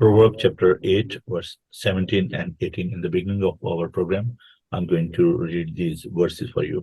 Proverbs chapter 8, verse 17 and 18. In the beginning of our program, I'm going to read these verses for you.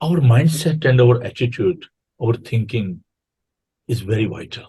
Our mindset and our attitude, our thinking is very vital.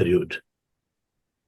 rude,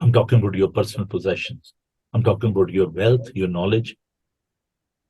I'm talking about your personal possessions, I'm talking about your wealth, your knowledge,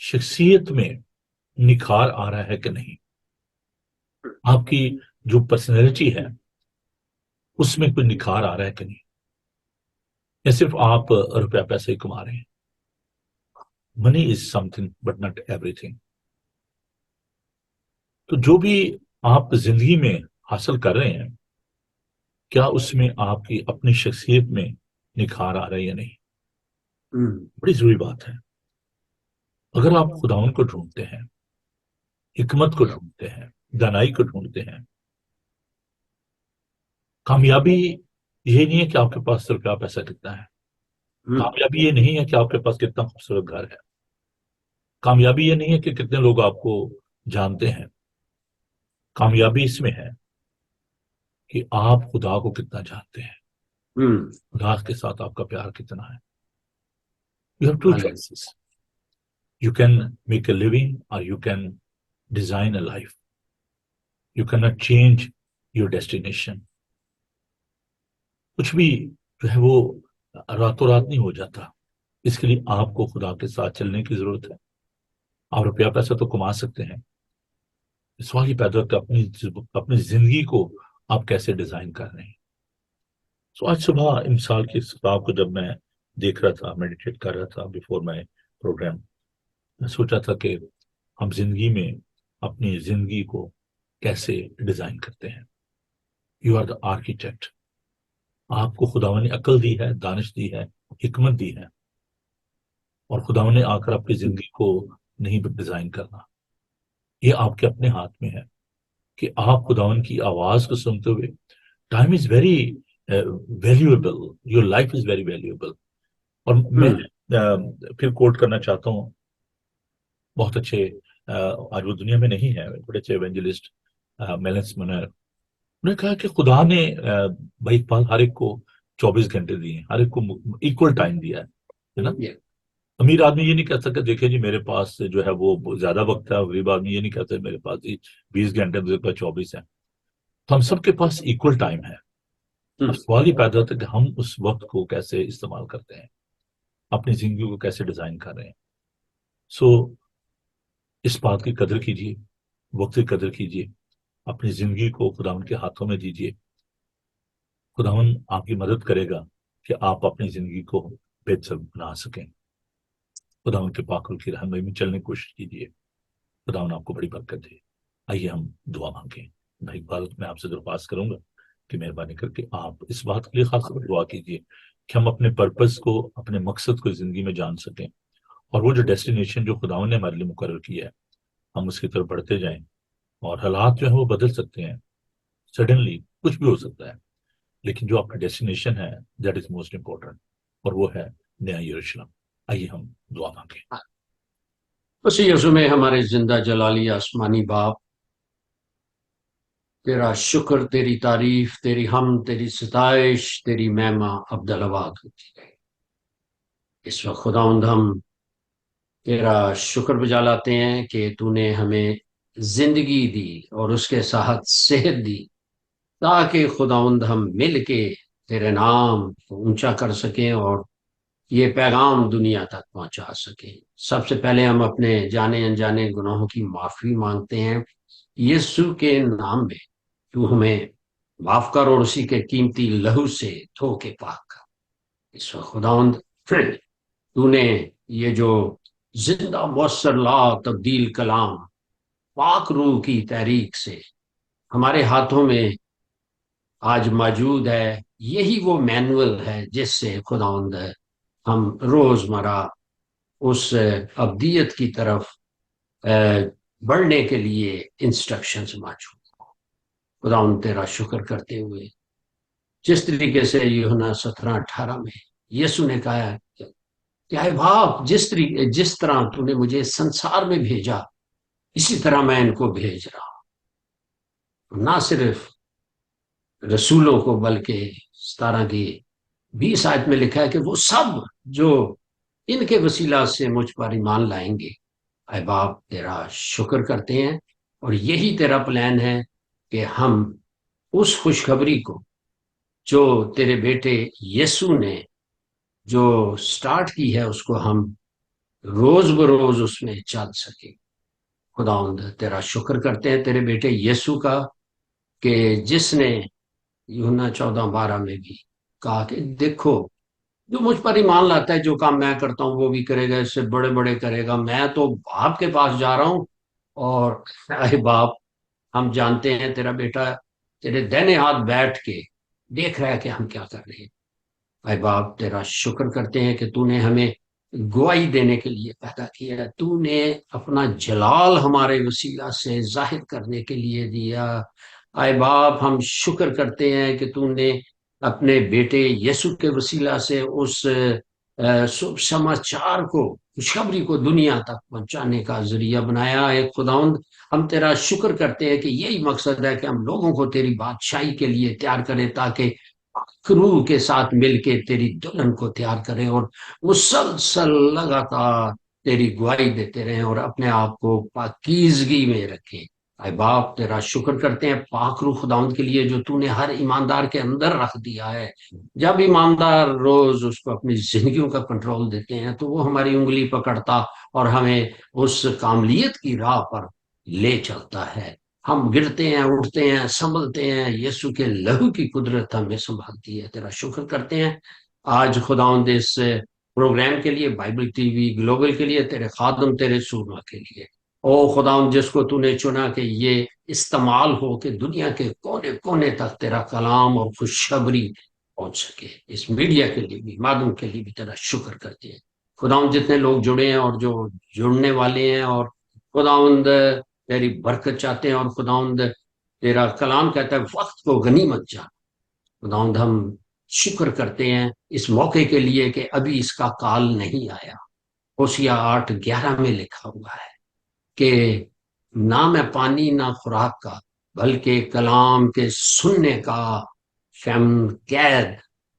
شخصیت میں نکھار آ رہا ہے کہ نہیں، آپ کی جو پرسنالٹی ہے اس میں کوئی نکھار آ رہا ہے کہ نہیں، یا صرف آپ روپیہ پیسے ہی کما رہے ہیں. Money is something but not everything. تو جو بھی آپ زندگی میں حاصل کر رہے ہیں، کیا اس میں آپ کی اپنی شخصیت میں نکھار آ رہا ہے یا نہیں؟ بڑی ضروری بات ہے. اگر آپ خداوند کو ڈھونڈتے ہیں، حکمت کو ڈھونڈتے ہیں، دانائی کو ڈھونڈتے ہیں، کامیابی یہ نہیں ہے کہ آپ کے پاس روپیہ پیسہ کتنا ہے. کامیابی یہ نہیں ہے کہ آپ کے پاس کتنا خوبصورت گھر ہے. کامیابی یہ نہیں ہے کہ کتنے لوگ آپ کو جانتے ہیں. کامیابی اس میں ہے کہ آپ خدا کو کتنا جانتے ہیں، خدا کے ساتھ آپ کا پیار کتنا ہے. You have two choices. You can make a living or you can design a life. You cannot change your destination. کچھ بھی جو ہے وہ راتوں رات نہیں ہو جاتا. اس کے لیے آپ کو خدا کے ساتھ چلنے کی ضرورت ہے. آپ روپیہ پیسہ تو کما سکتے ہیں، سوال یہ پیدا ہوتا ہے اپنی زندگی کو آپ کیسے ڈیزائن کر رہے ہیں. سو آج صبح امسال کی اس کتاب کو جب میں دیکھ رہا تھا، میڈیٹیٹ کر رہا تھا بیفور مائی پروگرام، میں سوچا تھا کہ ہم زندگی میں اپنی زندگی کو کیسے ڈیزائن کرتے ہیں. You are the architect. آپ کو خداوند نے عقل دی ہے، دانش دی ہے، حکمت دی ہے، اور خداوند نے آ کر اپنی زندگی کو نہیں ڈیزائن کرنا. یہ آپ کے اپنے ہاتھ میں ہے کہ آپ خداوند کی آواز کو سنتے ہوئے. Time is very valuable. Your life is very valuable. اور میں پھر کوٹ کرنا چاہتا ہوں بہت اچھے آج وہ دنیا میں نہیں ہے، بڑے اچھے ایونجلسٹ میلنس منیر. انہوں نے کہا کہ خدا نے بھائی اقبال ہر ایک کو 24 گھنٹے دیے ہیں، ہر ایک کو ایکول ٹائم دیا ہے نا. امیر آدمی یہ نہیں کہہ سکتا دیکھیں جی میرے پاس جو ہے وہ زیادہ وقت ہے، غریب آدمی یہ نہیں کہتا میرے پاس 20 گھنٹے، میرے پاس 24 ہیں. تو ہم سب کے پاس ایکول ٹائم ہے. اب سوال یہ پیدا ہوتا ہے کہ ہم اس وقت کو کیسے استعمال کرتے ہیں، اپنی زندگی کو کیسے ڈیزائن کر رہے ہیں. سو اس بات کی قدر کیجیے، وقت کی قدر کیجیے، اپنی زندگی کو خداوند کے ہاتھوں میں دیجیے. خداوند آپ کی مدد کرے گا کہ آپ اپنی زندگی کو بہتر بنا سکیں. خداوند کے پاک کی رہنمائی میں چلنے کی کوشش کیجیے. خداوند آپ کو بڑی برکت دے. آئیے ہم دعا مانگیں. میں عبادت میں آپ سے درخواست کروں گا کہ مہربانی کر کے آپ اس بات کے لیے خاص طور پر دعا کیجیے کہ ہم اپنے پرپس کو، اپنے مقصد کو زندگی میں جان سکیں، اور وہ جو ڈیسٹینیشن جو خداوند نے ہمارے لیے مقرر کیا ہے ہم اس کی طرف بڑھتے جائیں. اور حالات جو ہیں وہ بدل سکتے ہیں، سڈنلی کچھ بھی ہو سکتا ہے، لیکن جو آپ کا ڈیسٹینیشن ہے دیٹ از موسٹ امپورٹنٹ، اور وہ ہے نیا یروشلم. آئیے ہم دعا مانگیں. اسی یسوع میں ہمارے زندہ جلالی آسمانی باپ، تیرا شکر، تیری تعریف، تیری حمد، تیری ستائش، تیری مہما عبدالآباد ہوتی ہے. اس وقت خداوند ہم تیرا شکر بجا لاتے ہیں کہ تو نے ہمیں زندگی دی اور اس کے ساتھ صحت دی، تاکہ خداوند ہم مل کے تیرے نام کو اونچا کر سکیں اور یہ پیغام دنیا تک پہنچا سکیں. سب سے پہلے ہم اپنے جانے انجانے گناہوں کی معافی مانگتے ہیں یسوع کے نام میں. تو ہمیں معاف کر اور اسی کے قیمتی لہو سے دھو کے پاک کر. اس وقت خداوند تو نے یہ جو زندہ مؤثر لا تبدیل کلام پاک روح کی تحریک سے ہمارے ہاتھوں میں آج موجود ہے، یہی وہ مینول ہے جس سے خداوند ہم روزمرہ اس ابدیت کی طرف بڑھنے کے لیے انسٹرکشنز موجود. خداوند تیرا شکر کرتے ہوئے جس طریقے سے یوحنا 17:18 میں یسوع نے کہا ہے کہ اے باپ، جس طرح تو نے مجھے سنسار میں بھیجا اسی طرح میں ان کو بھیج رہا ہوں. نہ صرف رسولوں کو بلکہ 17 کی 20 آیت میں لکھا ہے کہ وہ سب جو ان کے وسیلہ سے مجھ پر ایمان لائیں گے. اے باپ تیرا شکر کرتے ہیں، اور یہی تیرا پلان ہے کہ ہم اس خوشخبری کو جو تیرے بیٹے یسوع نے جو سٹارٹ کی ہے اس کو ہم روز بروز اس میں چل سکے۔ خداوند تیرا شکر کرتے ہیں تیرے بیٹے یسوع کا، کہ جس نے یوحنا 14:12 میں بھی کہا کہ دیکھو جو مجھ پر ایمان لاتا ہے، جو کام میں کرتا ہوں وہ بھی کرے گا، اس سے بڑے بڑے کرے گا، میں تو باپ کے پاس جا رہا ہوں۔ اور اے باپ، ہم جانتے ہیں تیرا بیٹا تیرے دہنے ہاتھ بیٹھ کے دیکھ رہا ہے کہ ہم کیا کر رہے ہیں۔ اے باپ تیرا شکر کرتے ہیں کہ تو نے ہمیں گواہی دینے کے لیے پیدا کیا ہے، تو نے اپنا جلال ہمارے وسیلہ سے ظاہر کرنے کے لیے دیا۔ اے باپ ہم شکر کرتے ہیں کہ تو نے اپنے بیٹے یسوع کے وسیلہ سے اس سماچار کو، خوشخبری کو دنیا تک پہنچانے کا ذریعہ بنایا ہے۔ خداوند ہم تیرا شکر کرتے ہیں کہ یہی مقصد ہے کہ ہم لوگوں کو تیری بادشاہی کے لیے تیار کریں، تاکہ روح کے ساتھ مل کے تیری دلہن کو تیار کریں اور مسلسل لگاتار تیری گواہی دیتے رہیں اور اپنے آپ کو پاکیزگی میں رکھیں۔ اے باپ تیرا شکر کرتے ہیں پاک روح خداوند کے لیے جو تو نے ہر ایماندار کے اندر رکھ دیا ہے۔ جب ایماندار روز اس کو اپنی زندگیوں کا کنٹرول دیتے ہیں تو وہ ہماری انگلی پکڑتا اور ہمیں اس کاملیت کی راہ پر لے چلتا ہے۔ ہم گرتے ہیں، اٹھتے ہیں، سنبھلتے ہیں، یسوع کے لہو کی قدرت ہمیں سنبھالتی ہے۔ تیرا شکر کرتے ہیں آج خداوند اس پروگرام کے لیے، بائبل ٹی وی گلوبل کے لیے، تیرے خادم تیرے سورما کے لیے۔ او خداوند جس کو تو نے چنا کہ یہ استعمال ہو کہ دنیا کے کونے کونے تک تیرا کلام اور خوشخبری پہنچ سکے، اس میڈیا کے لیے بھی، مادم کے لیے بھی تیرا شکر کرتے ہیں۔ خداوند جتنے لوگ جڑے ہیں اور جو جڑنے والے ہیں، اور خداوند تیری برکت چاہتے ہیں، اور خداوند تیرا کلام کہتا ہے وقت کو غنیمت جان۔ خداوند ہم شکر کرتے ہیں اس موقع کے لیے کہ ابھی اس کا کال نہیں آیا۔ ہوشیہ 8:11 میں لکھا ہوا ہے کہ نہ میں پانی نہ خوراک کا بلکہ کلام کے سننے کا فہم قید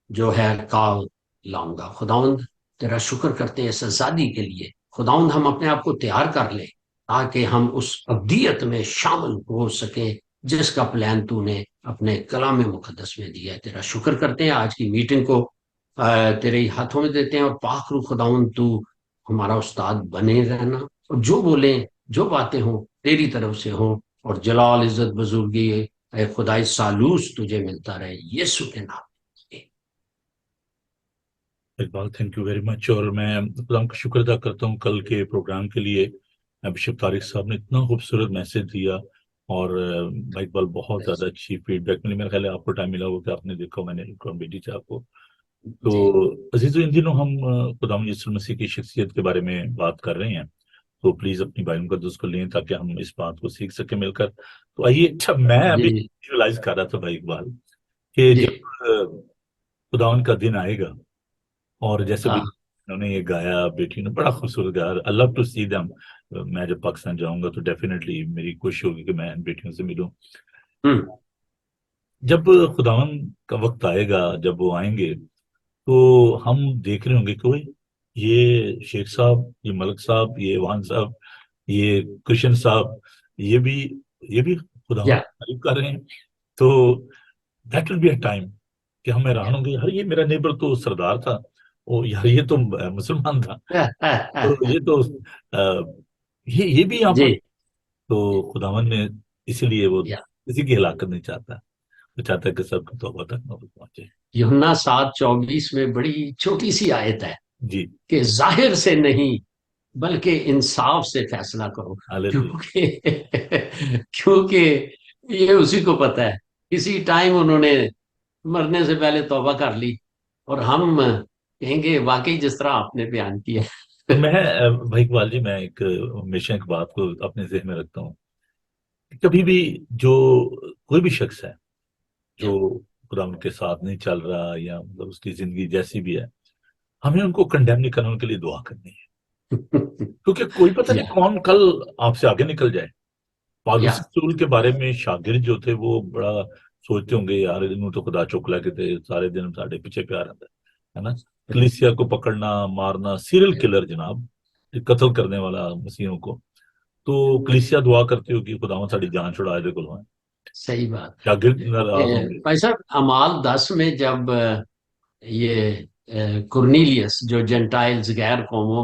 جو ہے کال لاؤں گا۔ خداوند تیرا شکر کرتے ہیں اس آزادی کے لیے۔ خداوند ہم اپنے آپ کو تیار کر لیں تاکہ ہم اس ابدیت میں شامل ہو سکیں جس کا پلان تو نے اپنے کلام مقدس میں دیا ہے۔ تیرا شکر کرتے ہیں آج کی میٹنگ کو تیرے ہاتھوں میں دیتے ہیں، اور پاک روح خداوند تو ہمارا استاد بنے رہنا، اور جو بولیں جو باتیں ہوں تیری طرف سے ہوں، اور جلال عزت بزرگی اے خدائی سالوس تجھے ملتا رہے یسوع کے نام میں۔ Iqbal thank you very much, اور میں خدا کا شکر ادا کرتا ہوں کل کے پروگرام کے لیے۔ بشپ طارق صاحب نے اتنا خوبصورت میسج دیا، اور بھائی اقبال بہت زیادہ اچھی فیڈ بیک ملی۔ میرا خیال ہے آپ کو ٹائم ملا ہوگا کہ آپ نے دیکھا، میں نے بیٹی سے آپ کو تو عزیزو ان دنوں ہم خدا یسوع مسیح کی شخصیت کے بارے میں بات کر رہے ہیں، تو پلیز اپنی بائبل مقدس کو لیں تاکہ ہم اس بات کو سیکھ سکیں مل کر۔ تو آئیے، اچھا میں ابھی ویژوائز کر رہا تھا بھائی اقبال کہ جب خداوند کا دن آئے گا، اور جیسے بھی انہوں نے یہ گایا، بیٹی نے بڑا خوبصورت گایا، آئی لو ٹو سی دم۔ میں جب پاکستان جاؤں گا تو ڈیفینیٹلی میری کوشش ہوگی کہ میں ان بیٹیوں سے ملوں۔ جب خداوند کا وقت آئے گا، جب وہ آئیں گے، تو ہم دیکھ رہے ہوں گے کہ یہ شیخ صاحب، یہ ملک صاحب، یہ وان صاحب، یہ کرشن صاحب، یہ بھی خداوند تعریف کر رہے ہیں۔ تو that will be a time کہ ہم حیران ہوں گے، یار یہ میرا نیبر تو سردار تھا، یار یہ تو مسلمان تھا، تو یہ تو یہ بھی یہاں پر۔ تو خداوند نے اسی لیے وہ کسی کی ہلاکت نہیں چاہتا، وہ چاہتا ہے کہ سب کو توبہ تک پہنچے۔ یوحنا 7:24 میں بڑی چھوٹی سی آیت ہے جی، کہ ظاہر سے نہیں بلکہ انصاف سے فیصلہ کرو، کیونکہ یہ اسی کو پتہ ہے کسی ٹائم انہوں نے مرنے سے پہلے توبہ کر لی، اور ہم کہیں گے واقعی جس طرح آپ نے بیان کیا۔ میں بھائی اقبال جی، میں ہمیشہ ایک بات کو اپنے ذہن میں رکھتا ہوں، کبھی بھی جو کوئی بھی شخص ہے جو خدا ان کے ساتھ نہیں چل رہا، یا مطلب اس کی زندگی جیسی بھی ہے، ہمیں ان کو کنڈیم نہیں کرنا، ان کے لیے دعا کرنی ہے، کیونکہ کوئی پتہ نہیں کون کل آپ سے آگے نکل جائے۔ پالوس رسول کے بارے میں شاگرد جو تھے وہ بڑا سوچتے ہوں گے، یار انہوں تو خدا چوکلا کے تھے، سارے دن ساڑھے پیچھے پیار آتا ہے نا، کلیسیا کو پکڑنا، مارنا، سیریل کلر جناب، قتل کرنے والا مسیحوں کو۔ تو کلیسیا دعا کرتی ہوگی خداوند ساڑی جان چھڑا دے کلوں۔ صحیح بات۔ شاگرد ناراض ہوں گے۔ بھائی صاحب اعمال 10 میں جب یہ کرنیلیس جو جنٹائلز غیر قوموں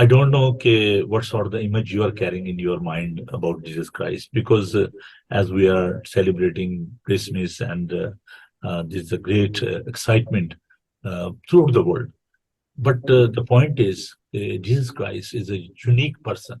I don't know what sort of the image you are carrying in your mind about Jesus Christ, because as we are celebrating Christmas, and there's a great excitement throughout the world. But the point is, Jesus Christ is a unique person.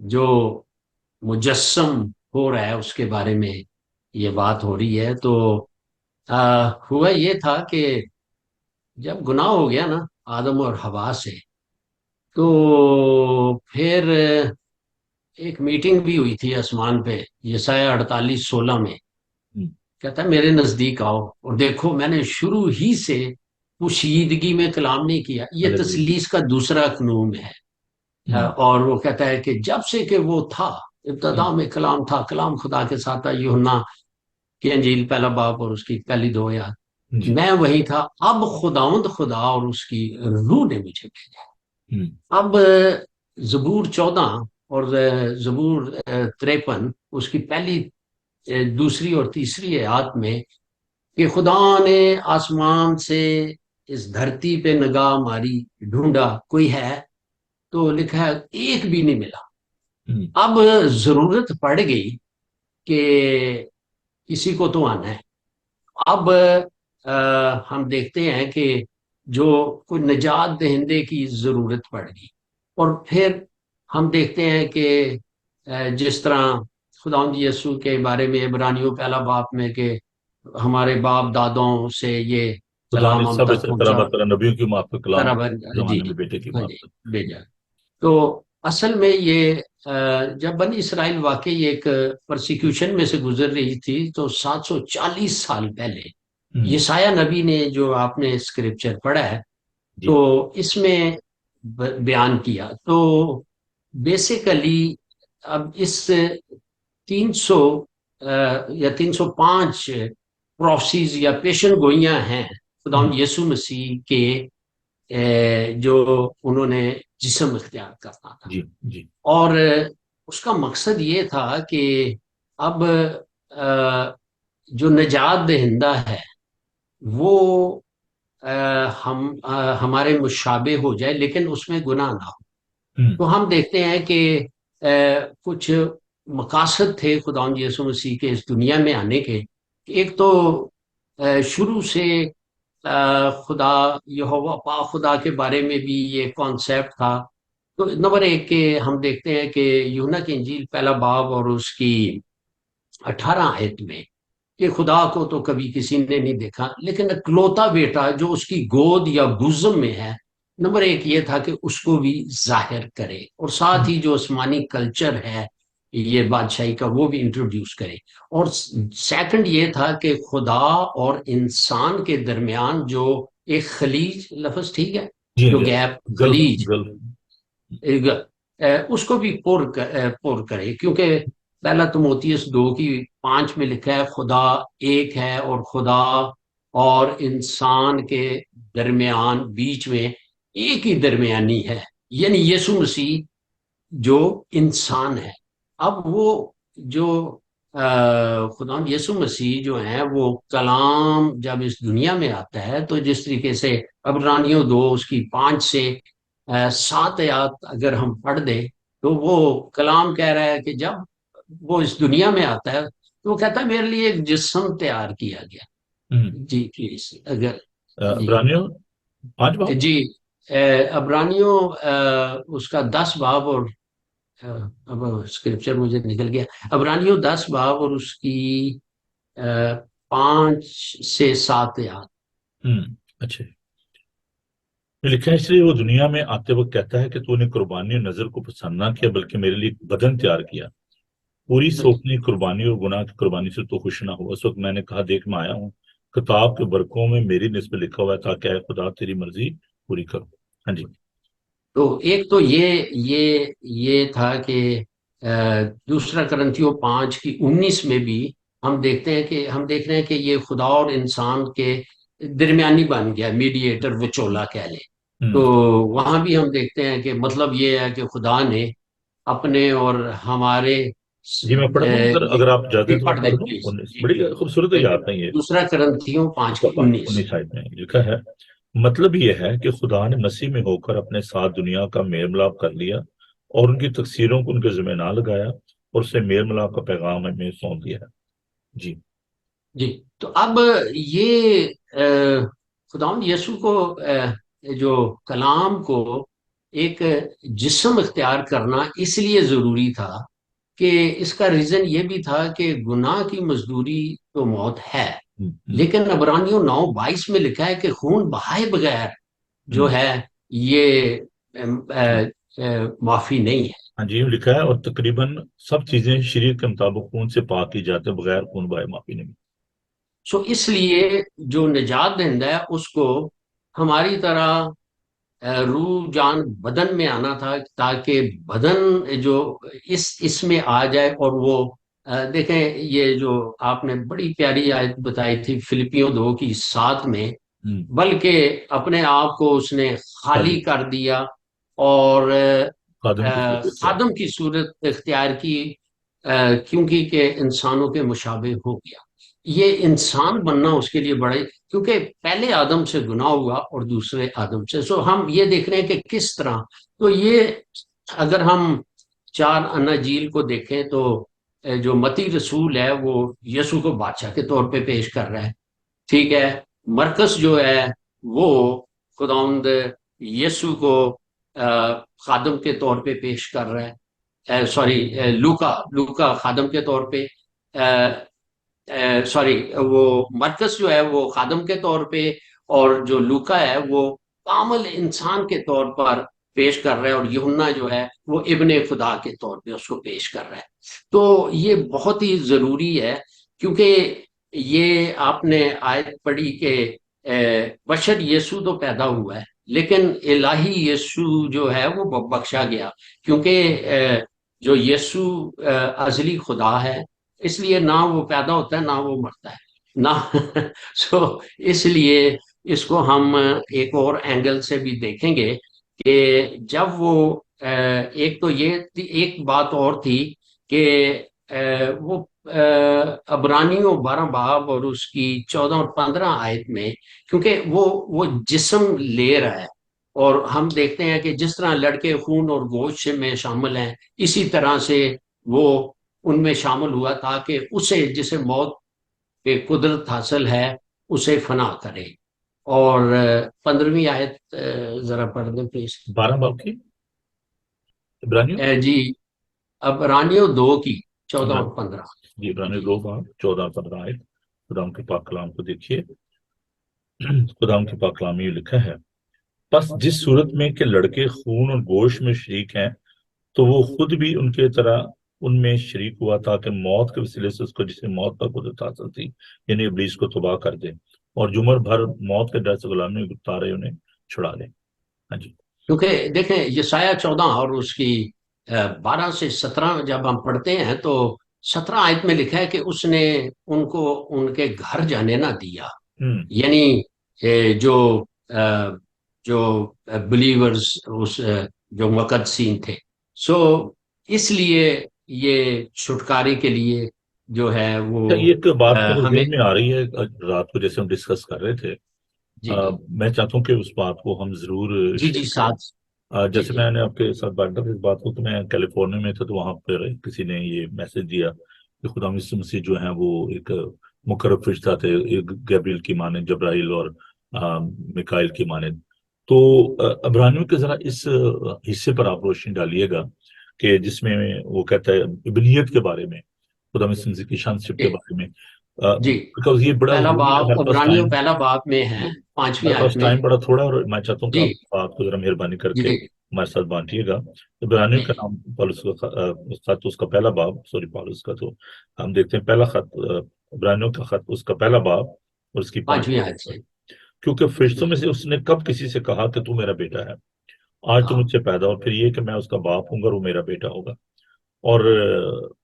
جو مجسم ہو رہا ہے اس کے بارے میں یہ بات ہو رہی ہے. تو ہوا یہ تھا کہ جب گناہ ہو گیا نا آدم اور حوا سے، تو پھر ایک میٹنگ بھی ہوئی تھی آسمان پہ، یسایہ 48:16 میں. ہوں، کہتا ہے میرے نزدیک آؤ اور دیکھو میں نے شروع ہی سے پوشیدگی میں کلام نہیں کیا. یہ ہاللویہ، تسلیس کا دوسرا قانون ہے. ہوں، اور وہ کہتا ہے کہ جب سے کہ وہ تھا، ہوں، ابتدا میں کلام تھا، کلام خدا کے ساتھ تھا. یوحنا کی انجیل پہلا باب اور اس کی پہلی 2 آیات. جی، میں وہی تھا، اب خداوند خدا اور اس کی روح نے مجھے بھیجا. ہوں، اب زبور 14 اور زبور 53 اس کی پہلی دوسری اور تیسری آیات میں کہ خدا نے آسمان سے اس دھرتی پہ نگاہ ماری، ڈھونڈا کوئی ہے، تو لکھا ہے ایک بھی نہیں ملا. ہوں، اب ضرورت پڑ گئی کہ کسی کو تو آنا ہے. اب ہم دیکھتے ہیں کہ جو کوئی نجات دہندے کی ضرورت پڑ گئی. اور پھر ہم دیکھتے ہیں کہ جس طرح خداوند یسوع کے بارے میں عبرانیوں پہلا باب میں کہ ہمارے باپ دادوں سے یہ خدا نے کلام ہم سب تک اس طرح پہنچا، برطرح نبیوں کی ماں پہ کلام طرح جی زمانے جی میں بیٹے کی ہاں ماں جی پہ. بھیجا. تو اصل میں یہ جب بنی اسرائیل واقعی ایک پرسیکیوشن میں سے گزر رہی تھی تو 740 سال پہلے ہوں، یسایہ نبی نے، جو آپ نے اسکرپچر پڑھا ہے، جی، تو اس میں بیان کیا. تو بیسیکلی اب اس 300 یا 305 پروفسیز یا پیشن گوئیاں ہیں ہوں، خداوند یسوع مسیح کے جو انہوں نے جسم اختیار کرنا تھا. جی، جی، اور اس کا مقصد یہ تھا کہ اب جو نجات دہندہ ہے وہ ہمارے مشابہ ہو جائے لیکن اس میں گناہ نہ ہو. ہوں، تو ہم دیکھتے ہیں کہ کچھ مقاصد تھے خداوند یسوع مسیح کے اس دنیا میں آنے کے. ایک تو شروع سے خدا یہوہ پاک خدا کے بارے میں بھی یہ کانسیپٹ تھا. تو نمبر ایک کہ ہم دیکھتے ہیں کہ یوحنا کی انجیل پہلا باب اور اس کی 18 آیت میں کہ خدا کو تو کبھی کسی نے نہیں دیکھا لیکن اکلوتا بیٹا جو اس کی گود یا بوزم میں ہے، نمبر ایک یہ تھا کہ اس کو بھی ظاہر کرے اور ساتھ ہوں، ہی جو آسمانی کلچر ہے یہ بادشاہی کا وہ بھی انٹروڈیوس کرے. اور سیکنڈ یہ تھا کہ خدا اور انسان کے درمیان جو ایک خلیج، لفظ ٹھیک ہے، جی، جو جی، گیپ گلف، خلیج، گلف، اس کو بھی پور کرے. کیونکہ پہلا تموتھیوس 2:5 میں لکھا ہے خدا ایک ہے اور خدا اور انسان کے درمیان بیچ میں ایک ہی درمیانی ہے، یعنی یسوع مسیح جو انسان ہے. اب وہ جو خدا یسوع مسیح جو ہیں وہ کلام جب اس دنیا میں آتا ہے تو جس طریقے سے عبرانیوں 2 اس کی 5 سے 7 آیات اگر ہم پڑھ دیں تو وہ کلام کہہ رہا ہے کہ جب وہ اس دنیا میں آتا ہے تو وہ کہتا ہے میرے لیے ایک جسم تیار کیا گیا. ہوں، جی پلیز اگر جی عبرانیوں 5 باب. جی عبرانیوں اس کا 10 باب اور اب اسکرپچر مجھے نکل گیا. عبرانیوں 10 باب اور اس کی 5 سے 7 آیات. ہوں، اچھا. لکھا ہے اس لیے وہ دنیا میں آتے وقت کہتا ہے کہ تو نے قربانی اور نظر کو پسند نہ کیا بلکہ میرے لیے ایک بدن تیار کیا. پوری ہاں جی. سوچنی قربانی اور گناہ کی قربانی سے تو خوش نہ ہو. اس وقت میں نے کہا دیکھ میں آیا ہوں، کتاب کے برقوں میں میری نسبت لکھا ہوا ہے تاکہ اے خدا تیری مرضی پوری کرو. ہاں جی. تو ایک تو یہ تھا کہ دوسرا کرنتھیوں 5:19 میں بھی ہم دیکھتے ہیں کہ ہم دیکھ رہے ہیں کہ یہ خدا اور انسان کے درمیانی بن گیا، میڈیٹر وچولا کہہ لیں. تو ہوں، وہاں بھی ہم دیکھتے ہیں کہ مطلب یہ ہے کہ خدا نے اپنے اور ہمارے جی میں پڑھ دوں، اگر آپ جاتے ہیں تو میں پڑھ دیں پڑھ دوں. پلیز. جی بڑی خوبصورت یاد ہے یہ. دوسرا کرنتھیوں 5:19. 19 میں لکھا ہے مطلب یہ ہے کہ خدا نے مسیح میں ہو کر اپنے ساتھ دنیا کا میل ملاپ کر لیا اور ان کی تقصیروں کو ان کے ذمہ نہ لگایا اور اسے میل ملاپ کا پیغام ہمیں سونپ دیا ہے. جی. جی. تو اب یہ خداوند یسوع کو جو کلام کو ایک جسم اختیار کرنا اس لیے ضروری تھا کہ اس کا ریزن یہ بھی تھا کہ گناہ کی مزدوری تو موت ہے، لیکن عبرانیوں 9:22 میں لکھا ہے کہ خون بہائے بغیر جو ہے یہ معافی نہیں ہے۔ ہاں جی لکھا ہے، اور تقریباً سب چیزیں شریعت کے مطابق خون سے پاک کی جاتے ہیں، بغیر خون بہائے معافی نہیں۔ سو اس لیے جو نجات دہندہ ہے اس کو ہماری طرح روح جان بدن میں آنا تھا، تاکہ بدن جو اس میں آ جائے، اور وہ دیکھیں یہ جو آپ نے بڑی پیاری آیت بتائی تھی فلپیوں 2:7 میں، بلکہ اپنے آپ کو اس نے خالی کر دیا اور خادم کی صورت اختیار۔ خادم کی صورت اختیار کی، کیونکہ کہ انسانوں کے مشابہ ہو گیا۔ یہ انسان بننا اس کے لیے بڑے، کیونکہ پہلے آدم سے گناہ ہوا اور دوسرے آدم سے، سو ہم یہ دیکھ رہے ہیں کہ کس طرح، تو یہ اگر ہم 4 اناجیل کو دیکھیں تو جو متی رسول ہے وہ یسوع کو بادشاہ کے طور پہ پیش کر رہا ہے، ٹھیک ہے۔ مرکز جو ہے وہ خداوند یسوع کو خادم کے طور پہ پیش کر رہا ہے، سوری لوکا خادم کے طور پہ، سوری وہ مرکز جو ہے وہ خادم کے طور پہ، اور جو لوکا ہے وہ کامل انسان کے طور پر پیش کر رہا ہے، اور یوحنا جو ہے وہ ابن خدا کے طور پہ اس کو پیش کر رہا ہے۔ تو یہ بہت ہی ضروری ہے، کیونکہ یہ آپ نے آیت پڑھی کہ بشر یسوع تو پیدا ہوا ہے، لیکن الہی یسوع جو ہے وہ بخشا گیا، کیونکہ جو یسوع ازلی خدا ہے، اس لیے نہ وہ پیدا ہوتا ہے نہ وہ مرتا ہے نہ سو اس لیے اس کو ہم ایک اور اینگل سے بھی دیکھیں گے کہ جب وہ ایک تو یہ ایک بات اور تھی کہ وہ عبرانیوں 12 باب اور اس کی 14 اور 15 آیت میں، کیونکہ وہ جسم لے رہا ہے، اور ہم دیکھتے ہیں کہ جس طرح لڑکے خون اور گوشت میں شامل ہیں، اسی طرح سے وہ ان میں شامل ہوا تاکہ اسے جسے موت پہ قدرت حاصل ہے اسے فنا کرے۔ اور 15ویں آیت ذرا پڑھ دیں پلیز۔ 12 باب کی عبرانیوں؟ جی عبرانیوں 2 کی 14 اور 15۔ جی عبرانیوں 2 باب 14 اور 15 آیت، خدا کے پاک کلام کو دیکھیے۔ خدا کے پاک کلام میں یہ لکھا ہے، پس جس صورت میں کہ لڑکے خون اور گوشت میں شریک ہیں، تو وہ خود بھی ان کے طرح ان میں شریک ہوا تاکہ موت کے وسیلے سے اس کو جسے موت پر قدرت حاصل تھی، یعنی ابلیس کو تباہ کر دے، اور جمر بھر موت کے ڈر سے غلامی میں اتارے انہیں چھڑا لے۔ ہاں جی، کیونکہ دیکھیں یسایہ 14 اور اس کی 12 سے 17 جب ہم پڑھتے ہیں تو 17 آیت میں لکھا ہے کہ اس نے ان کو ان کے گھر جانے نہ دیا، یعنی جو جو بلیورز اس جو مقدسین تھے، سو اس لیے یہ چھٹکارے کے لیے جو ہے وہ ایک بات میرے ہمیں، ذہن میں آ رہی ہے رات کو جیسے ہم ڈسکس کر رہے تھے، جی جی میں چاہتا ہوں کہ اس بات کو ہم ضرور جی جی شیئر کریں۔ ساتھ، جی جیسے جی میں نے آپ کے ساتھ بات کی اس بات کو، کہ میں کیلیفورنیا میں تھا تو وہاں پر کسی نے یہ میسج دیا کہ خدا یسوع مسیح جو ہیں وہ ایک مقرب فرشتہ تھے، ایک گیبریل کی مانند، جبرائیل اور میکائیل کی مانند۔ تو عبرانیوں کے ذرا اس حصے پر آپ روشنی ڈالیے گا کہ جس میں وہ کہتا ہے ابنیت کے بارے میں، خدا مسیح کی شانشپ کے جی بارے میں، جی۔ بیکاز یہ بڑا پہلا ضروری ہے۔ باب ہمارے پاس عبرانیوں ٹائم پہلا باب میں ہے 5ویں ہمارے آیت پاس میں، ٹائم بڑا تھوڑا، اور میں چاہتا ہوں کہ جی آپ بات کو ذرا مہربانی کر جی کے جی ہمارے ساتھ بانٹیے گا۔ عبرانیوں جی کا نام پالوس کا خط، اس کا پہلا باب، سوری پالوس کا تو ہم دیکھتے ہیں پہلا خط، عبرانیوں کا خط اس کا پہلا باب اور اس کی 5ویں 5ویں آیت سے، کیونکہ فرشتوں میں سے اس نے کب کسی سے کہا کہ تو میرا بیٹا ہے، آج تو ہاں مجھ سے پیدا، اور پھر یہ کہ میں اس کا باپ ہوں گا اور وہ میرا بیٹا ہوگا۔ اور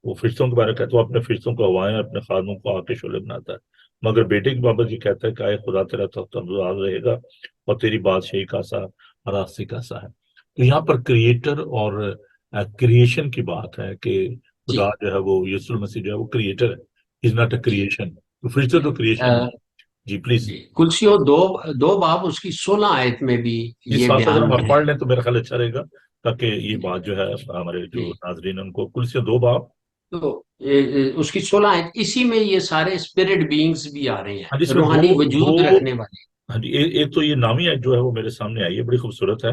وہ فرشتوں کے بارے میں کہتا ہے، وہ اپنے فرشتوں کو ہوائیں اور اپنے خادموں کو آگ کے شعلے بناتا ہے، مگر بیٹے کی بابت یہ کہتا ہے کہ آئے خدا تیرا تخت ابزار رہے گا اور تیری بادشاہی کا سا راستی کا سا ہے۔ تو یہاں پر کریٹر اور کریشن کی بات ہے کہ جی خدا جو ہے وہ یسوع المسیح جو ہے وہ کریٹر ہے، is not a G creation. تو فرشتے تو کریشن ہے۔ جی پلیز، جی کلسیوں 2 باب اس کی 16 آیت میں بھی جس یہ ساتھ اگر بیان ہم آپ ہے۔ پڑھ لیں تو میرا خیال اچھا رہے گا، تاکہ یہ جی بات جو ہے ہمارے جو جی ناظرین ان کو کل سے 2 باب۔ تو اس کی 16 آیت، اسی میں یہ سارے اسپرٹ بینگز بھی آ رہے ہاں، ہیں، جس میں دو روحانی دو وجود رکھنے والے۔ ہاں جی، ایک تو یہ نامی آیت جو ہے وہ میرے سامنے آئی ہے، بڑی خوبصورت ہے۔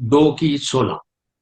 2:16।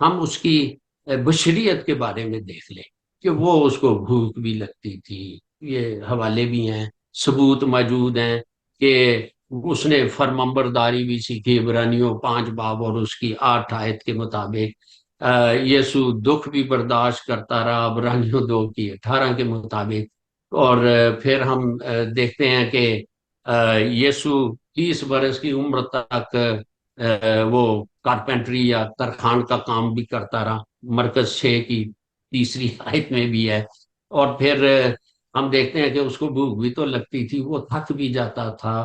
ہم اس کی بشریت کے بارے میں دیکھ لیں کہ وہ اس کو بھوک بھی لگتی تھی. یہ حوالے بھی ہیں، ثبوت موجود ہیں کہ اس نے فرمانبرداری بھی سیکھی. عبرانیوں 5 باب اور اس کی 8 آیت کے مطابق یسوع دکھ بھی برداشت کرتا رہا، عبرانیوں 2 کی 18 کے مطابق. اور پھر ہم دیکھتے ہیں کہ یسوع 30 برس کی عمر تک وہ کارپینٹری یا ترخان کا کام بھی کرتا رہا. مرکز 6 کی 3 آیت میں بھی ہے. اور پھر ہم دیکھتے ہیں کہ اس کو بھوک بھی تو لگتی تھی، وہ تھک بھی جاتا تھا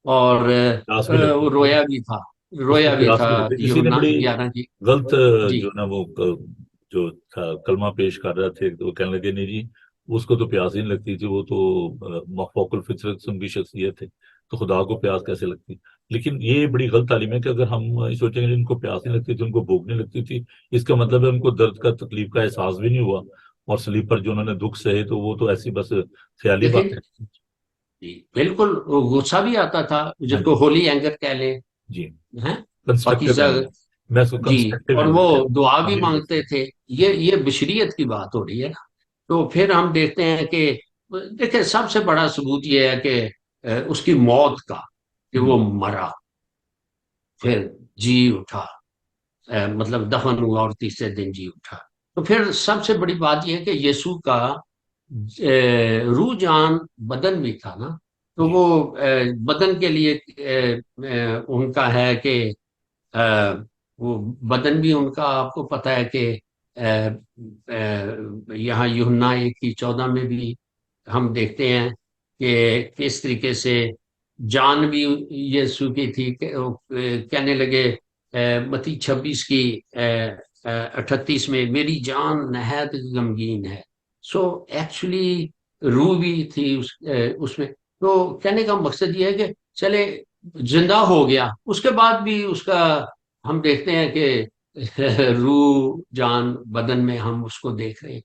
اور پیاس بھی لگتی وہ تھی، رویا بھی تھا. اس کو رویا بھی پیاس تھا. بھی لگتی تھی. کسی نے یوحنا بڑی 11 کی. غلط جی جو نا وہ جو تھا کلمہ پیش کر رہے تھے، تو وہ کہنے لگے نہیں جی اس کو تو پیاس ہی نہیں لگتی تھی، وہ تو مفوق الفطرت قسم کی شخصیت ہے، تو خدا کو پیاس کیسے لگتی. لیکن یہ بڑی غلط تعلیم ہے کہ اگر ہم سوچیں گے ان کو پیاس نہیں لگتی تھی، ان کو بھوک نہیں لگتی تھی، اس کا مطلب ہے ان کو درد کا تکلیف کا احساس بھی نہیں ہوا، اور سلیپ پر جو انہوں نے دکھ سہے تو وہ تو ایسی بس خیالی دیکھیں. بات ہے. جی بالکل. غصہ بھی آتا تھا ہاں جس کو جی. ہولی اینگر کہہ لیں. جی. ہیں کنسٹرکٹیو پاکیزہ. اینگر، میں اس کو جی. کنسٹرکٹیو اور وہ اینگر دعا کہتا بھی ہوں. مانگتے تھے. یہ بشریت کی بات ہو رہی ہے نا. تو پھر ہم دیکھتے ہیں کہ دیکھیں سب سے بڑا ثبوت یہ ہے کہ اس کی موت کا، کہ وہ مرا پھر جی اٹھا، مطلب دفن ہوا اور تیسرے دن جی اٹھا. تو پھر سب سے بڑی بات یہ ہے کہ یسوع کا روح جان بدن بھی تھا نا. تو جی وہ بدن کے لیے ان کا ہے کہ وہ بدن بھی ان کا آپ کو پتہ ہے کہ یہاں یوحنا 1:14 میں بھی ہم دیکھتے ہیں کہ کس طریقے سے جان بھی یسوع کی تھی کہ کہنے لگے متی 26 کی 38 میں میری جان نہایت غمگین ہے. سو ایکچولی روح بھی تھی اس میں. تو کہنے کا مقصد یہ ہے کہ چلے زندہ ہو گیا، اس کے بعد بھی اس کا ہم دیکھتے ہیں کہ روح جان بدن میں ہم اس کو دیکھ رہے ہیں.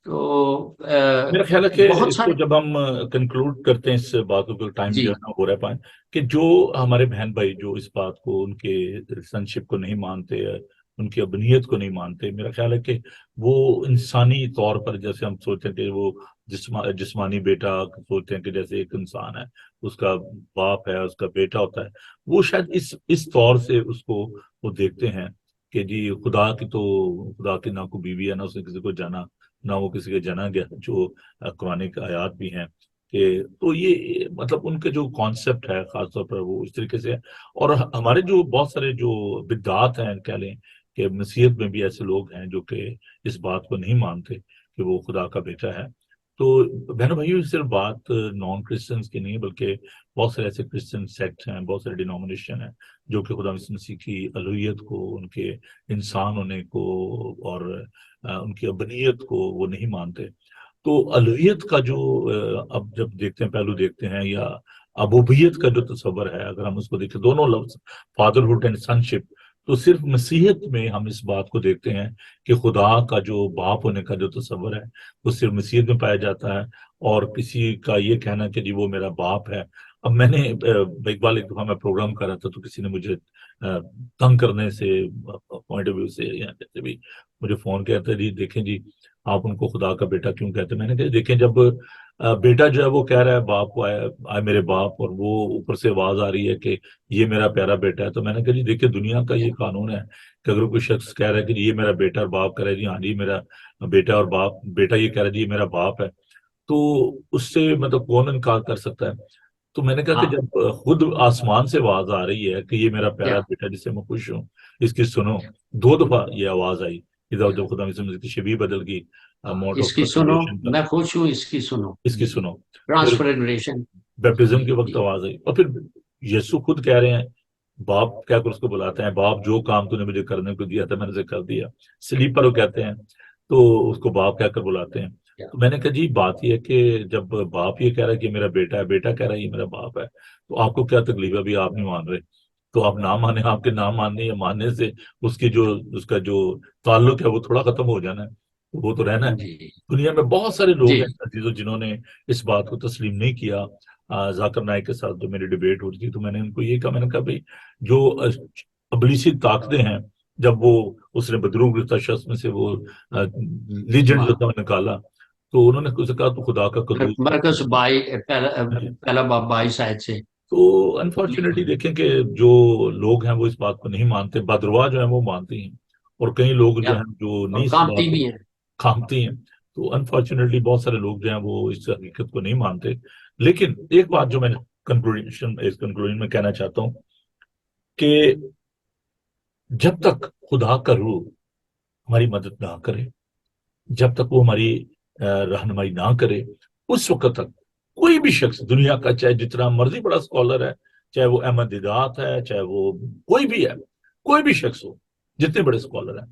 تو میرا خیال ہے کہ بہت اس کو سارے. جب ہم کنکلوڈ کرتے ہیں اس باتوں کو، ٹائم جی جو ہے نا ہو رہا ہے پائیں کہ جو ہمارے بہن بھائی جو اس بات کو، ان کے سنشپ کو نہیں مانتے، ان کی ابنیت کو نہیں مانتے، میرا خیال ہے کہ وہ انسانی طور پر جیسے ہم سوچتے ہیں کہ وہ جسمانی بیٹا سوچتے ہیں کہ جیسے ایک انسان ہے، اس کا باپ ہے، اس کا بیٹا ہوتا ہے، وہ شاید اس طور سے اس کو وہ دیکھتے ہیں کہ جی خدا کی نہ کوئی بیوی ہے، نہ اس نے کسی کو جانا، نہ وہ کسی کے جنا گیا، جو قرآن کی آیات بھی ہیں کہ تو یہ مطلب ان کے جو کانسیپٹ ہے خاص طور پر وہ اس طریقے سے ہے. اور ہمارے جو بہت سارے جو بدعات ہیں کہہ لیں کہ مسیحیت میں بھی ایسے لوگ ہیں جو کہ اس بات کو نہیں مانتے کہ وہ خدا کا بیٹا ہے. تو بہنوں بھائیوں صرف بات نان کرسچنس کی نہیں ہے، بلکہ بہت سارے ایسے کرسچن سیکٹ ہیں، بہت سارے ڈینومینیشن ہیں جو کہ خدا مسیح کی الوہیت کو، ان کے انسان ہونے کو اور ان کی ابنیت کو وہ نہیں مانتے. تو الوہیت کا جو اب جب دیکھتے ہیں پہلو دیکھتے ہیں، یا ابوبیت کا جو تصور ہے، اگر ہم اس کو دیکھیں دونوں لفظ فادرہڈ اینڈ سنشپ، تو صرف مسیحیت میں ہم اس بات کو دیکھتے ہیں کہ خدا کا جو باپ ہونے کا جو تصور ہے وہ صرف مسیحیت میں پایا جاتا ہے. اور کسی کا یہ کہنا کہ جی وہ میرا باپ ہے. اب میں نے اقبال ایک دفعہ میں پروگرام کر رہا تھا تو کسی نے مجھے تنگ کرنے سے پوائنٹ آف ویو سے یا جیسے بھی مجھے فون کہتا ہے جی دیکھیں جی آپ ان کو خدا کا بیٹا کیوں کہتے ہیں. میں نے کہا دیکھیں جب بیٹا جو ہے وہ کہہ رہا ہے باپ کو آئے میرے باپ، اور وہ اوپر سے آواز آ رہی ہے کہ یہ میرا پیارا بیٹا ہے، تو میں نے کہا جی دیکھیں دنیا کا یہ قانون ہے کہ اگر کوئی شخص کہہ رہا ہے کہ جی یہ میرا بیٹا، اور باپ کہہ رہا ہے جی ہاں جی میرا بیٹا، اور بیٹا یہ کہہ رہا ہے جی یہ میرا باپ ہے، تو اس سے مطلب کون انکار کر سکتا ہے. تو میں نے کہا کہ ہاں جب خود آسمان سے آواز آ رہی ہے کہ یہ میرا کیا پیارا بیٹا جس سے میں خوش ہوں، اس کی سنو. 2 دفعہ یہ آواز آئی جب خدا مسیح کی شبیہ بدل گئی، موڈ اس آف کی سنو، ٹرانسفیگریشن کا، میں خوش ہوں اس کی سنو. اس کی جی سنو. پھر ٹرانسفرگریشن. بیپٹزم جی کے وقت جی آواز آئی، اور پھر یسوع خود کہہ رہے ہیں، باپ کیا کر اس کو بلاتے ہیں، باپ جو کام تو نے مجھے کرنے کو دیا تھا میں نے اسے کر دیا. سلیپر وہ کہتے ہیں تو اس کو باپ کہہ کر بلاتے ہیں. کیا. تو میں نے کہا جی بات یہ ہے کہ جب باپ یہ کہہ رہا ہے کہ میرا بیٹا ہے، بیٹا کہہ رہا ہے یہ میرا باپ ہے، تو آپ کو کیا تکلیف ہے؟ ابھی آپ نہیں مان رہے تو آپ نہ مانیں. آپ کے نہ ماننے یا ماننے سے اس کا جو تعلق ہے وہ تھوڑا ختم ہو جانا ہے، وہ تو رہنا ہے. جی دنیا میں بہت سارے جی لوگ ہیں عزیزو جنہوں نے اس بات کو تسلیم نہیں کیا. ذاکر نائک کے ساتھ جو میری ڈیبیٹ ہوئی تھی تو میں نے ان کو یہ کہا، میں نے کہا بھائی جو ابلیسی طاقتیں ہیں جب وہ اس نے بدروں گرفتہ شخص میں سے وہ لیجنڈ جو واہ، تھا نکالا، تو انہوں نے اسے کہا تو خدا کا قدوس مرکز ہے۔ بائی پہلا باب 22 آیت سے. تو انفارچونیٹلی دیکھیں کہ جو لوگ ہیں وہ اس بات کو نہیں مانتے، بدروا جو ہیں وہ مانتی ہیں، اور کئی لوگ جو یا ہیں جو اور نہیں اس کانپتی بات کو بھی ہیں. کھامتی ہیں. تو انفارچونیٹلی بہت سارے لوگ جو ہیں وہ اس حقیقت کو نہیں مانتے. لیکن ایک بات جو میں کنکلوژن میں کہنا چاہتا ہوں کہ جب تک خدا کا روح ہماری مدد نہ کرے، جب تک وہ ہماری رہنمائی نہ کرے، اس وقت تک کوئی بھی شخص دنیا کا چاہے جتنا مرضی بڑا اسکالر ہے، چاہے وہ احمد دیدات ہے، چاہے وہ کوئی بھی ہے، کوئی بھی شخص ہو، جتنے بڑے اسکالر ہیں،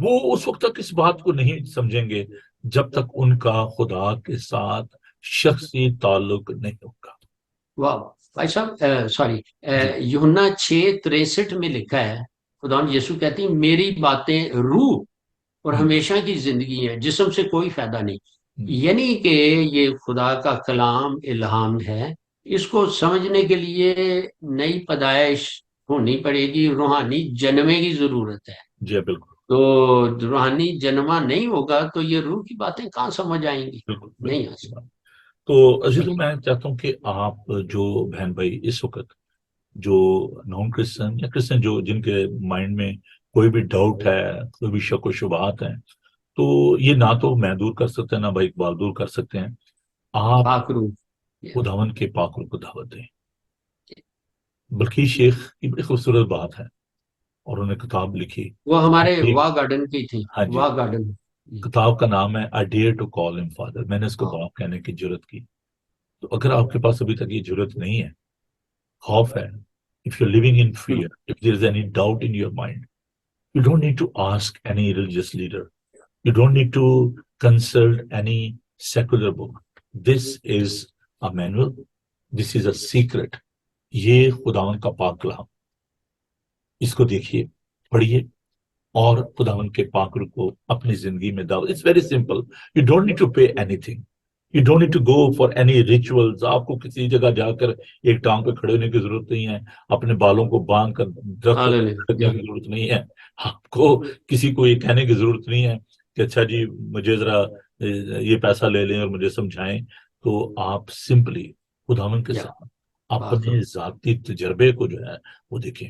وہ اس وقت تک اس بات کو نہیں سمجھیں گے جب تک ان کا خدا کے ساتھ شخصی تعلق نہیں ہوگا. واہ بھائی صاحب، سوری، جی یوحنا 6:63 میں لکھا ہے، خدا یسوع کہتی ہیں میری باتیں روح اور ہم، ہمیشہ کی زندگی ہے، جسم سے کوئی فائدہ نہیں. ہم، یعنی کہ یہ خدا کا کلام الہام ہے، اس کو سمجھنے کے لیے نئی پیدائش ہونی پڑے گی، روحانی جنمے کی ضرورت ہے. جی بالکل تو روحانی جنما نہیں ہوگا تو یہ روح کی باتیں کہاں سمجھ آئیں گی؟ بالکل نہیں آ بالکل. سکتی. تو عزیز میں چاہتا ہوں کہ آپ جو بہن بھائی اس وقت جو نان کرسچن یا کرسچن جو جن کے مائنڈ میں کوئی بھی ڈاؤٹ ہے، کوئی بھی شک و شبہات ہیں، تو یہ نہ تو میں دور کر سکتے ہیں نہ بھائی اقبال دور کر سکتے ہیں. آپ پاک روح. خداون کے پاک روح کو دعوت دیں. بلکہ شیخ کی بڑی خوبصورت بات ہے، اور انہوں نے کتاب لکھی. وہ ہمارے واہ گارڈن کی تھی. ہاں جی، واہ گارڈن. کتاب کا نام ہے I dare to call him father. میں نے اس کو ہاں. باپ کہنے کی جرت کی. تو اگر آپ کے پاس ابھی تک یہ جرت نہیں ہے، خوف ہے، if you're living in fear, if there is any doubt in your mind, you don't need to ask any religious leader. You don't need to consult any secular book. This is a manual. This is a secret. یہ خداون کا پاک کلام، اس کو دیکھیے، پڑھیے، اور خداون کے پاک روح کو اپنی زندگی میں دعوت. It's very simple. You don't need to pay anything. You don't need to go for any rituals. آپ کو کسی جگہ جا کر ایک ٹانگ پہ کھڑے ہونے کی ضرورت نہیں ہے، اپنے بالوں کو باندھ کر درخت ہاللویہ. لگنے کی ضرورت نہیں ہے. آپ کو کسی کو یہ کہنے کی ضرورت نہیں ہے کہ اچھا جی مجھے ذرا یہ پیسہ لے لیں اور مجھے سمجھائیں. تو آپ سمپلی خداون کے یا ساتھ پاک اپنے روح. ذاتی تجربے کو جو ہے وہ دیکھیں.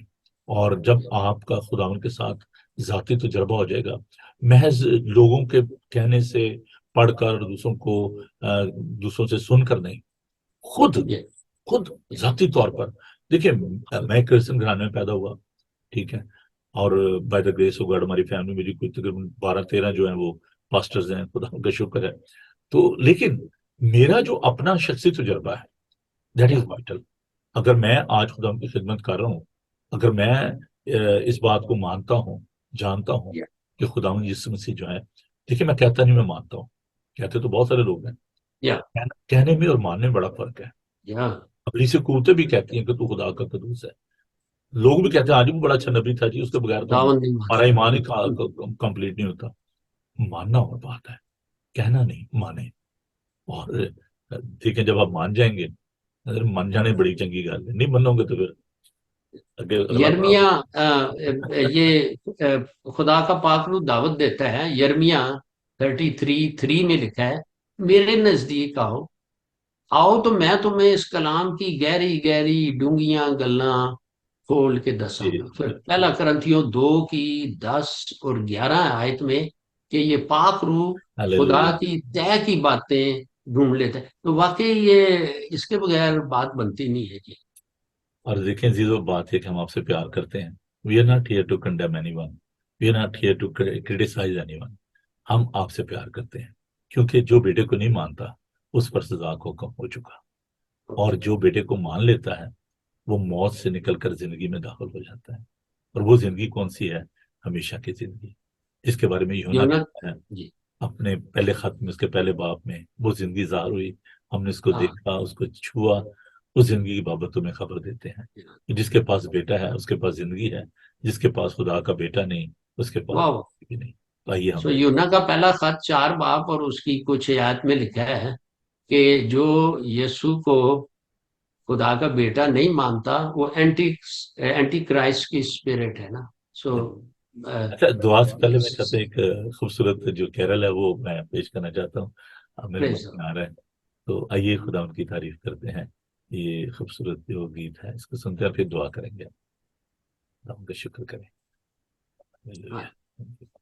اور جب آپ کا خداون کے ساتھ ذاتی تجربہ ہو جائے گا، محض لوگوں کے کہنے سے، پڑھ کر، دوسروں سے سن کر نہیں، خود یا خود ذاتی طور پر. دیکھیں میں کرسچن گھرانے میں پیدا ہوا، ٹھیک ہے، اور by the grace of God ہماری فیملی میں کوئی تقریباً 12-13 جو ہیں وہ پاسٹرز ہیں، خدا کا شکر ہے. تو لیکن میرا جو اپنا شخصی تجربہ ہے، دیٹ یا از وائٹل. اگر میں آج خدا کی خدمت کر رہا ہوں، اگر میں اس بات کو مانتا ہوں، جانتا ہوں یا کہ خداوند یسوع مسیح جو ہے، دیکھیں میں کہتا نہیں، میں مانتا ہوں. کہتے تو بہت سارے لوگ ہیں، یا کہنے میں اور ماننے میں بڑا فرق ہے. یا ابلیس سے قوتیں بھی کہتی ہیں کہ تو خدا کا قدوس ہے. لوگ بھی کہتے ہیں آج بھی بڑا اچھا نبی تھا جی، اس کے بغیر تو خداوند نہیں ہمارا ایمان ہی مانتے. کمپلیٹ نہیں ہوتا. ماننا اور بات ہے، کہنا نہیں، مانے. اور دیکھیں جب آپ مان جائیں گے، اگر مان جانے بڑی چنگی گل ہے، نہیں منو گے تو پھر اگے اگلا یرمیا، یہ خدا کا پاک روح دعوت دیتا ہے. یرمیا 33:3 میں لکھا ہے میرے نزدیک آؤ، آؤ تو میں تمہیں اس کلام کی گہری گہری ڈونگیاں گلاں کھول کے دساں جی گا. پھر پہلا کرنتھیوں 2:10 اور 11 آیت میں کہ یہ پاک روح خدا ہاللیلویہ. کی طے کی باتیں ڈھونڈ لیتا ہے. تو واقعی یہ اس کے بغیر بات بنتی نہیں ہے جی. اور دیکھیں عزیزو، بات ہے کہ ہم آپ سے پیار کرتے ہیں. We are not here to condemn anyone, we are not here to criticise anyone. ہم آپ سے پیار کرتے ہیں کیونکہ جو بیٹے کو نہیں مانتا اس پر سزا کا حکم ہو چکا، اور جو بیٹے کو مان لیتا ہے وہ موت سے نکل کر زندگی میں داخل ہو جاتا ہے. اور وہ زندگی کون سی ہے؟ ہمیشہ کی زندگی، جس کے بارے میں یوحنا یونت. کہتا ہے جی. اپنے پہلے خط میں، اس کے پہلے باب میں. وہ زندگی ظاہر ہوئی، ہم نے اس کو ہاں. دیکھا، اس کو چھوا. اس زندگی کی بابت تمہیں خبر دیتے ہیں کہ جس کے پاس بیٹا ہے اس کے پاس زندگی ہے، جس کے پاس خدا کا بیٹا نہیں اس کے پاس واہ. زندگی نہیں. تو آئیے ہم سو یونا کا پہلا خط 4 باب اور اس کی کچھ آیات میں لکھا ہے کہ جو یسوع کو خدا کا بیٹا نہیں مانتا وہ اینٹی کرائسٹ کی اسپرٹ ہے نا. سو اچھا، دعا سے پہلے میں چاہتا ہوں ایک خوبصورت جو کیرل ہے وہ میں پیش کرنا چاہتا ہوں. اب میرے پلیز من میں آ رہا ہے، تو آئیے خدا ان کی تعریف کرتے ہیں. یہ خوبصورت جو گیت ہے اس کو سنتے ہیں پھر دعا کریں گے، خدا ان کا شکر کریں. ہلیلویا. Praise the Lord.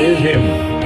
Praise him.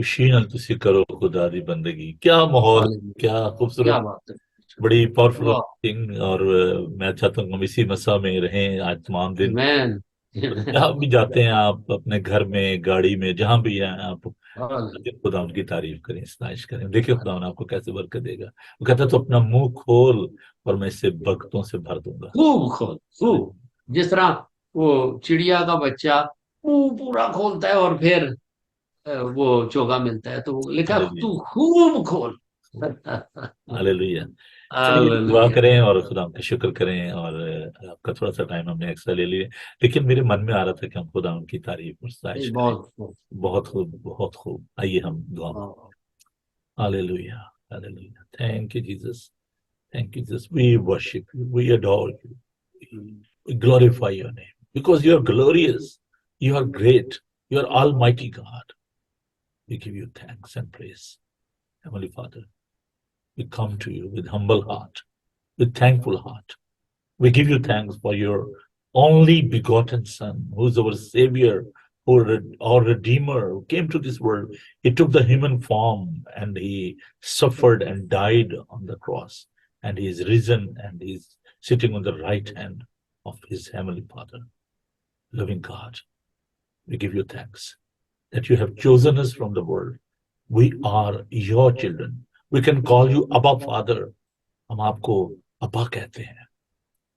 خوشی نال تسی کرو خدا دی بندگی. کیا ماحول، کیا کیا خوبصورت، بات ہے. بڑی پاورفل واہ. تھنگ. اور میں چاہتا ہوں ہم اسی مسا میں رہیں آج تمام دن. Amen. جہاں بھی جاتے ہیں آپ، اپنے گھر میں، گاڑی میں، جہاں بھی ہیں آپ، خدا ان کی تعریف کریں، ستائش کریں. دیکھیں خدا ان آپ کو کیسے برکت دے گا. وہ کہتا ہے تو اپنا منہ کھول اور میں اس سے برکتوں سے بھر دوں گا. خوب خوب خوب. جس طرح وہ چڑیا کا بچہ منہ پورا کھولتا ہے اور پھر وہ چوگا ملتا ہے، تو لکھا تو خوب کھول. ہاللیلویا. چلیے دعا ہاللیلویا. کریں اور خدا کا شکر کریں. اور آپ کا تھوڑا سا ٹائم ہم نے ایکسٹرا لے لیا، لیکن میرے من میں آ رہا تھا کہ ہم خدا ان کی تعریف اور ستائش کریں. بہت خوب. بہت خوب، بہت خوب. آئیے ہم دعا میں. Hallelujah, hallelujah. Thank you Jesus, thank you Jesus. We worship you, we adore you, we glorify your name because you are glorious, you are great, you are almighty God. We give you thanks and praise. Heavenly Father, we come to you with humble heart, with thankful heart. We give you thanks for your only begotten Son, who is our Savior, our Redeemer, who came to this world. He took the human form and he suffered and died on the cross. And he is risen and he is sitting on the right hand of his Heavenly Father. Loving God, we give you thanks that you have chosen us from the world. We are your children. We can call you Abba Father. ہم آپ کو ابا کہتے ہیں،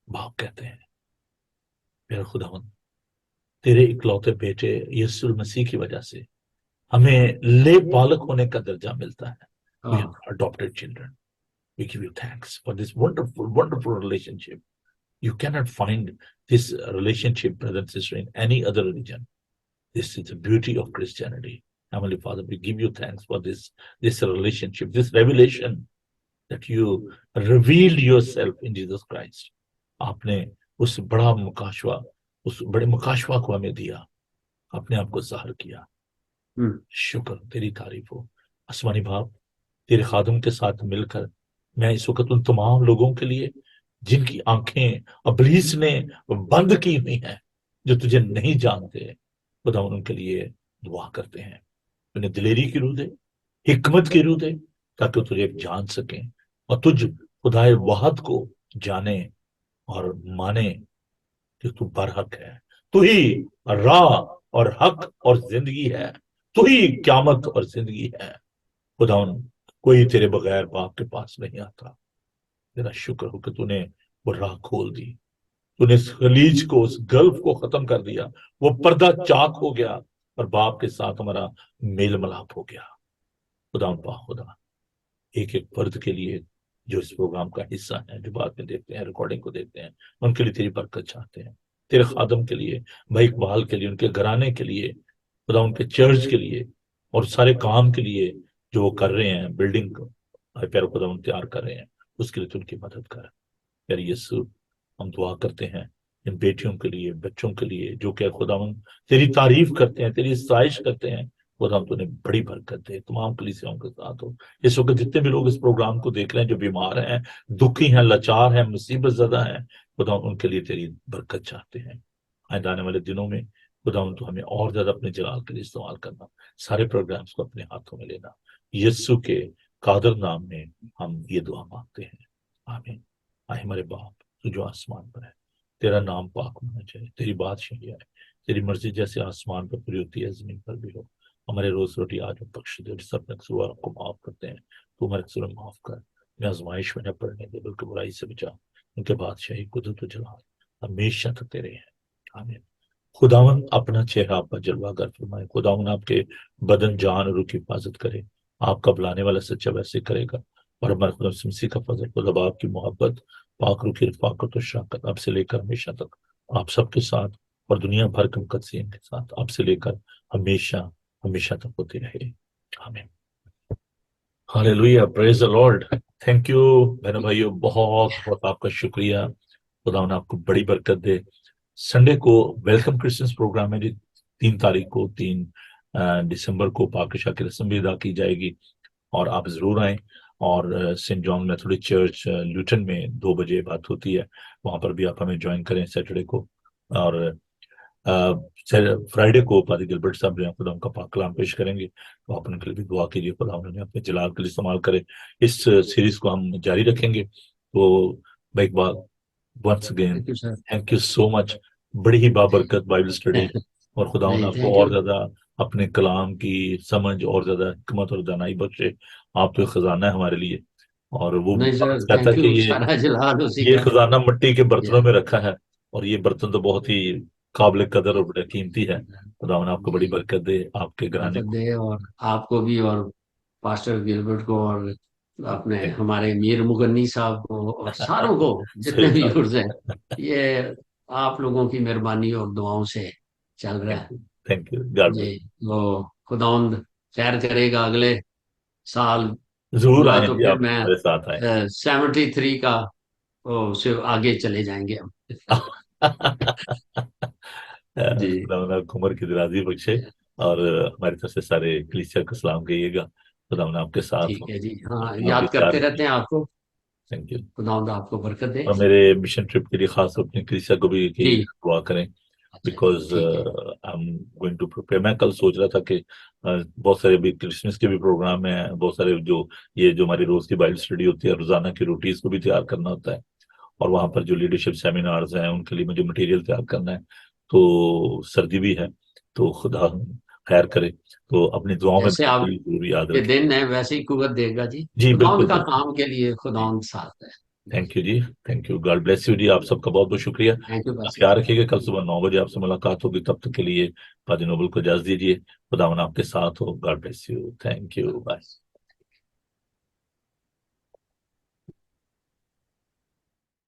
باپ کہتے ہیں. میرا خداوند، تیرے اکلوتے بیٹے یسوع المسیح کی وجہ سے ہمیں لے بالغ ہونے کا درجہ ملتا ہے. We are adopted children. We give you thanks for this wonderful, wonderful relationship. You cannot find this relationship, brother and sister, in any other religion. This is the beauty of Christianity. Heavenly Father, we give you thanks for this relationship, this revelation that you revealed yourself in Jesus Christ. آپ نے اس بڑا مکاشوہ، اس بڑے مکاشوہ کو ہمیں دیا، اپنے آپ کو ظاہر کیا. شکر، تیری تعریف ہو. آسمانی باپ، تیرے خادم کے ساتھ مل کر میں اس وقت ان تمام لوگوں کے لیے جن کی آنکھیں ابلیس نے بند کی ہوئی ہیں، جو تجھے نہیں جانتے، خدا ان کے لیے دعا کرتے ہیں. انہیں دلیری کی روح دے، حکمت کی روح دے، تاکہ وہ تجھے جان سکیں اور تجھ خدائے واحد کو جانے اور مانے کہ تو برحق ہے. تو ہی راہ اور حق اور زندگی ہے، تو ہی قیامت اور زندگی ہے. خدا کوئی تیرے بغیر باپ کے پاس نہیں آتا. تیرا شکر ہو کہ تو نے وہ راہ کھول دی. تو نے اس خلیج کو، اس گلف کو ختم کر دیا. وہ پردہ چاک ہو گیا اور باپ کے ساتھ ہمارا میل ملاپ ہو گیا. خدا پاک، خدا ایک ایک فرد کے لیے جو اس پروگرام کا حصہ ہیں، جو بعد میں دیکھتے ہیں، ریکارڈنگ کو دیکھتے ہیں، ان کے لیے تیری برکت چاہتے ہیں. تیرے خادم کے لیے، بھائی اقبال کے لیے، ان کے گھرانے کے لیے، خدا ان کے چرچ کے لیے اور سارے کام کے لیے جو وہ کر رہے ہیں، بلڈنگ کو پیارے خدا ان تیار کر رہے ہیں، اس کے لیے تو ان کی مدد کر. پیارے یسوع، ہم دعا کرتے ہیں ان بیٹیوں کے لیے، بچوں کے لیے، جو کہ خداوند تیری تعریف کرتے ہیں، تیری ستائش کرتے ہیں. خداوند تو نے بڑی برکت دے. تمام کلیسیاؤں کے ساتھ ہو. اس وقت جتنے بھی لوگ اس پروگرام کو دیکھ رہے ہیں، جو بیمار ہیں، دکھی ہیں، لاچار ہیں، مصیبت زدہ ہیں، خداوند ان کے لیے تیری برکت چاہتے ہیں. آئندہ آنے والے دنوں میں خداوند تو ہمیں اور زیادہ اپنے جلال کے لیے استعمال کرنا، سارے پروگرامز کو اپنے ہاتھوں میں لینا. یسوع کے قادر نام میں ہم یہ دعا مانگتے ہیں، آمین. آئے ہمارے باپ تو جو آسمان پر ہے، تیرا نام پاک ہونا چاہیے، تیری بادشاہی آئے، تیری مرضی جیسے آسمان پر پوری ہوتی ہے زمین پر بھی ہو. ہمارے روز روٹی آج ہم بخش دے، جس اپنے قصورواروں کو معاف کرتے ہیں تو ہمارے قصور معاف کر. میں آزمائش میں نہ پڑنے دے، بلکہ برائی سے بچا. ان کے بادشاہی، قدرت و جلال ہمیشہ تک تیرے ہیں، آمین. خداوند اپنا چہرہ آپ پر جلوہ گر فرمائے. خداوند آپ کے بدن، جان اور روح کی حفاظت کرے. آپ کا بلانے والا سچا ویسے کرے گا. اور ہمارے خدا مسیح کا فضل، خدا باپ کی محبت، پاک روح کی رفاقت و شراکت اب سے لے کر ہمیشہ تک آپ سب کے ساتھ اور دنیا بھر کے مقدسین کے ساتھ اب سے لے کر ہمیشہ ہمیشہ تک ہوتی رہے، آمین. ہاللیلویا، پریز دی لارڈ. تھینک یو بہنوں بھائیو، بہت بہت آپ کا شکریہ. خدا نے آپ کو بڑی برکت دے. سنڈے کو ویلکم کرسچنس پروگرام ہے جی، 3 تاریخ کو، 3 دسمبر کو پاک عشاء کی رسم بھی ادا کی جائے گی، اور آپ ضرور آئیں. اور سینٹ جان میتھوڈسٹ چرچ لیوٹن میں 2 بجے بات ہوتی ہے، وہاں پر بھی آپ ہمیں جوائن کریں سیٹرڈے کو. اور فرائیڈے کو پادری گلبرٹ صاحب جو ہے خدا ان کا پاک کلام پیش کریں گے، تو آپ ان کے لیے بھی دعا کیجیے، خدا انہوں نے اپنے جلال کے لیے استعمال کرے۔ اس سیریز کو ہم جاری رکھیں گے۔ تو میں ایک بار once again Thank you, sir. Thank you so much, بڑی ہی بابرکت بائبل اسٹڈی، اور خدا نہیں، آپ thank کو اور you. زیادہ اپنے کلام کی سمجھ اور زیادہ حکمت اور دانائی بخشے۔ آپ تو خزانہ ہے ہمارے لیے، اور وہ نہیں سر، کہتا ہے تھینک کہ یو، سارا جلال اسی یہ کا ہے۔ خزانہ مٹی کے برتنوں Yeah. میں رکھا ہے، اور یہ برتن تو بہت ہی قابل قدر اور بڑا قیمتی ہے۔ خدا آپ کو بڑی برکت دے، آپ کے گھرانے برکت دے، اور آپ کو بھی، اور پاسٹر گلبرٹ کو، اور اپنے ہمارے میر مغنی صاحب کو، اور ساروں کو جتنے بھی یورز ہیں، یہ آپ لوگوں کی مہربانی اور دعاؤں سے چل رہا ہے تھینک یو، گاڈ جی۔ وہ خداوند خیر کرے گا، اگلے سال ضرور ہوا آئیں تو جی، پھر آپ میں ہمارے ساتھ آئیں۔ 73 کا سے آگے چلے جائیں گے ہم۔ جی خدا آپ عمر کی درازی بخشے، اور ہماری طرف سے سارے کلیسیا کو سلام کہیے گا۔ خدا آپ کے ساتھ ٹھیک ہوں، ہے جی، ہاں آپ یاد کے کرتے پیار رہتے ہیں آپ کو۔ Thank you. خداوند آپ کو برکت دے اور میرے مشن ٹرپ کے لیے خاص طور اپنی کلیسیا کو بھی جی۔ دعا کریں، اچھا جی، بیکاز ٹھیک ہے گوئنگ ٹو پریپیئر۔ میں کل سوچ رہا تھا کہ بہت سارے ابھی کرسمس کے بھی پروگرام ہیں، بہت سارے جو ہماری روز کی بائبل اسٹڈی ہوتی ہے، روزانہ کی روٹیز کو بھی تیار کرنا ہوتا ہے، اور وہاں پر جو لیڈرشپ سیمینارز ہیں ان کے لیے مجھے مٹیریل تیار کرنا ہے، تو سردی بھی ہے، تو خدا خیر کرے، تو اپنی دعاؤں میں جیسے آپ ضرور یاد کے رکھیں۔ دن ہے ویسے ہی قوت دے گا جی، جی خداوند بالکل کا بالکل، کام کے لیے جی خداوند ساتھ ہے۔ تھینک یو جی، thank you, God bless you جی، آپ سب کا بہت بہت شکریہ۔ تھینک یو بس خیال رکھیے گا، کل صبح 9 بجے آپ سے ملاقات ہوگی، تب تک کے لیے پادری نوبل کو اجازت دیجیے۔ خداوند آپ کے ساتھ ہو، God bless you, thank you, bye.